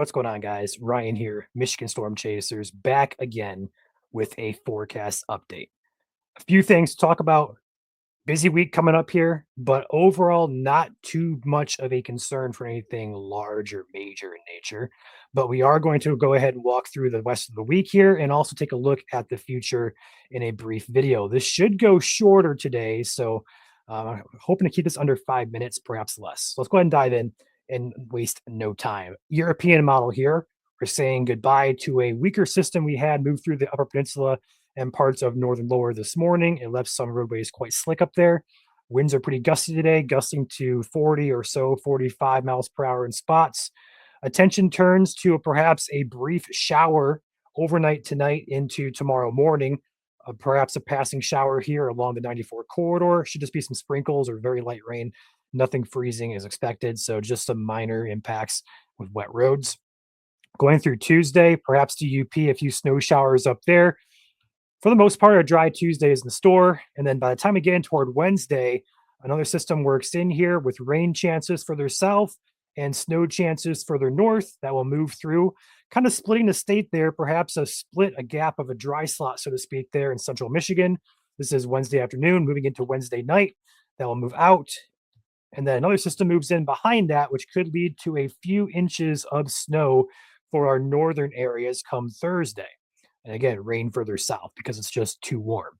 What's going on, guys? Ryan here, Michigan Storm Chasers, back again with a forecast update. A few things to talk about. Busy week coming up here, but overall, not too much of a concern for anything large or major in nature. But we are going to go ahead and walk through the rest of the week here and also take a look at the future in a brief video. This should go shorter today, so hoping to keep this under 5 minutes, perhaps less. So let's go ahead and dive in and waste no time. European model here. We're saying goodbye to a weaker system we had moved through the Upper Peninsula and parts of northern lower this morning. It left some roadways quite slick up there. Winds are pretty gusty today, gusting to 40 or so, 45 miles per hour in spots. Attention turns to perhaps a brief shower overnight tonight into tomorrow morning. Perhaps a passing shower here along the 94 corridor. Should just be some sprinkles or very light rain. Nothing freezing is expected, so just some minor impacts with wet roads. Going through Tuesday, perhaps to UP, a few snow showers up there. For the most part, a dry Tuesday is in the store. And then by the time we get in toward Wednesday, another system works in here with rain chances further south and snow chances further north that will move through, kind of splitting the state there, perhaps a gap of a dry slot, so to speak, there in central Michigan. This is Wednesday afternoon, moving into Wednesday night. That will move out. And then another system moves in behind that, which could lead to a few inches of snow for our northern areas come Thursday. And again, rain further south because it's just too warm.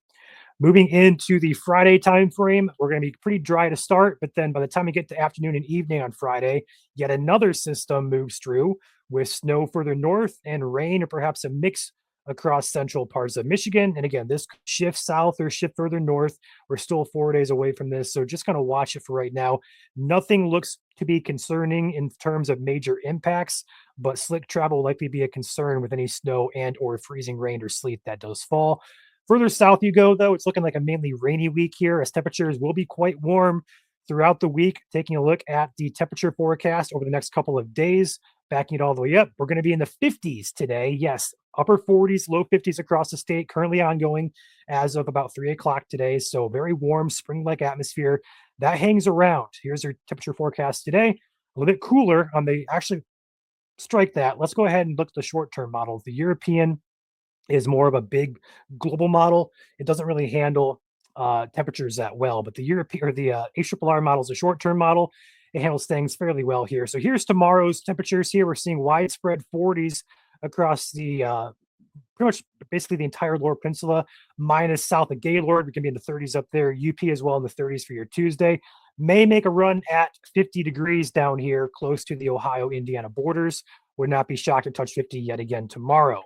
Moving into the Friday time frame, we're going to be pretty dry to start, but then by the time we get to afternoon and evening on Friday, yet another system moves through with snow further north and rain or perhaps a mix across central parts of Michigan. And again, this could shift south or shift further north. We're still 4 days away from this, so just kind of watch it for right now. Nothing looks to be concerning in terms of major impacts, but slick travel will likely be a concern with any snow and or freezing rain or sleet that does fall. Further south you go, though, it's looking like a mainly rainy week here as temperatures will be quite warm throughout the week. Taking a look at the temperature forecast over the next couple of days, backing it all the way up, we're going to be in the 50s today. Yes, upper 40s, low 50s across the state, currently ongoing as of about 3 o'clock today. So very warm, spring-like atmosphere that hangs around. Here's your temperature forecast today. A little bit cooler on the actually strike that. Let's go ahead and look at the short-term models. The European is more of a big global model. It doesn't really handle temperatures that well, but the European or the ARRR model is a short-term model. It handles things fairly well here. So here's tomorrow's temperatures here. We're seeing widespread 40s across the pretty much basically the entire lower peninsula, minus south of Gaylord. We can be in the 30s up there. UP as well in the 30s for your Tuesday. May make a run at 50 degrees down here close to the Ohio-Indiana borders. Would not be shocked to touch 50 yet again tomorrow.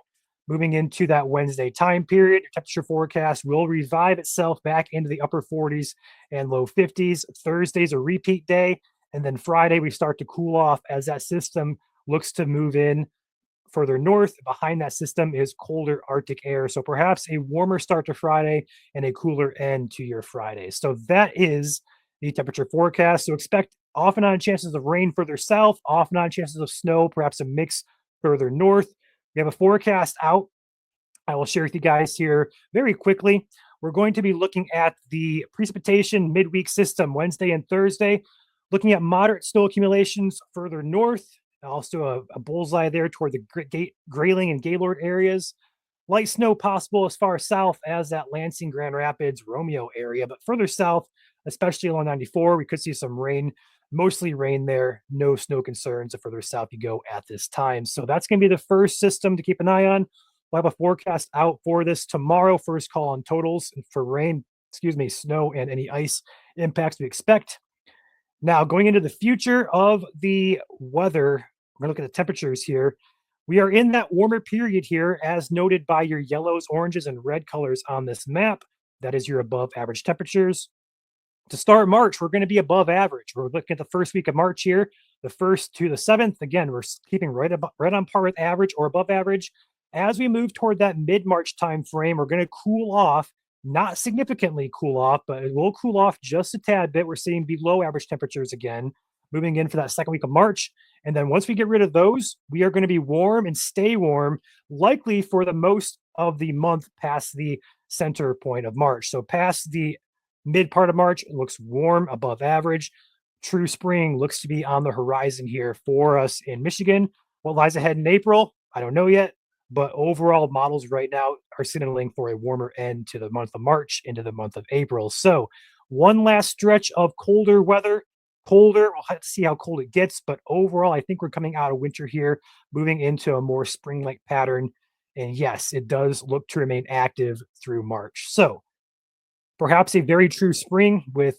Moving into that Wednesday time period, your temperature forecast will revive itself back into the upper 40s and low 50s. Thursday's a repeat day. And then Friday, we start to cool off as that system looks to move in further north. Behind that system is colder Arctic air. So perhaps a warmer start to Friday and a cooler end to your Friday. So that is the temperature forecast. So expect off and on chances of rain further south, off and on chances of snow, perhaps a mix further north. We have a forecast out. I will share with you guys here very quickly. We're going to be looking at the precipitation midweek system Wednesday and Thursday, looking at moderate snow accumulations further north. Also a bullseye there toward the Grayling and Gaylord areas. Light snow possible as far south as that Lansing, Grand Rapids, Romeo area, but further south, especially along 94, we could see some rain, mostly rain there. No snow concerns the further south you go at this time. So that's going to be the first system to keep an eye on. We'll have a forecast out for this tomorrow. First call on totals for rain, snow and any ice impacts we expect. Now, going into the future of the weather, we're going to look at the temperatures here. We are in that warmer period here, as noted by your yellows, oranges, and red colors on this map. That is your above average temperatures. To start March, we're going to be above average. We're looking at the first week of March here, the 1st to the 7th. Again, we're keeping right on par with average or above average. As we move toward that mid-March time frame, we're going to cool off, not significantly cool off, but it will cool off just a tad bit. We're seeing below average temperatures again, moving in for that second week of March. And then once we get rid of those, we are going to be warm and stay warm, likely for the most of the month past the center point of March. So past the mid part of March, it looks warm, above average. True spring looks to be on the horizon here for us in Michigan. What lies ahead in April? I don't know yet, but overall models right now are signaling for a warmer end to the month of March into the month of April. So, one last stretch of colder weather. Colder, we'll have to see how cold it gets, but overall, I think we're coming out of winter here, moving into a more spring like pattern. And yes, it does look to remain active through March. So, perhaps a very true spring with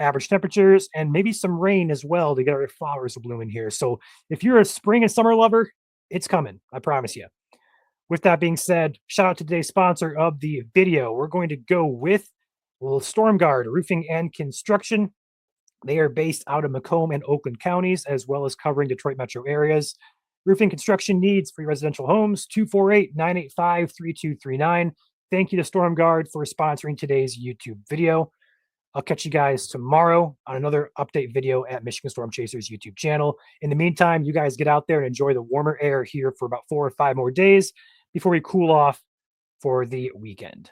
average temperatures and maybe some rain as well to get our flowers blooming here. So if you're a spring and summer lover, it's coming. I promise you. With that being said, shout out to today's sponsor of the video. We're going to go with Storm Guard Roofing and Construction. They are based out of Macomb and Oakland counties, as well as covering Detroit metro areas. Roofing construction needs for your residential homes, 248-985-3239. Thank you to Storm Guard for sponsoring today's YouTube video. I'll catch you guys tomorrow on another update video at Michigan Storm Chasers YouTube channel. In the meantime, you guys get out there and enjoy the warmer air here for about 4 or 5 more days before we cool off for the weekend.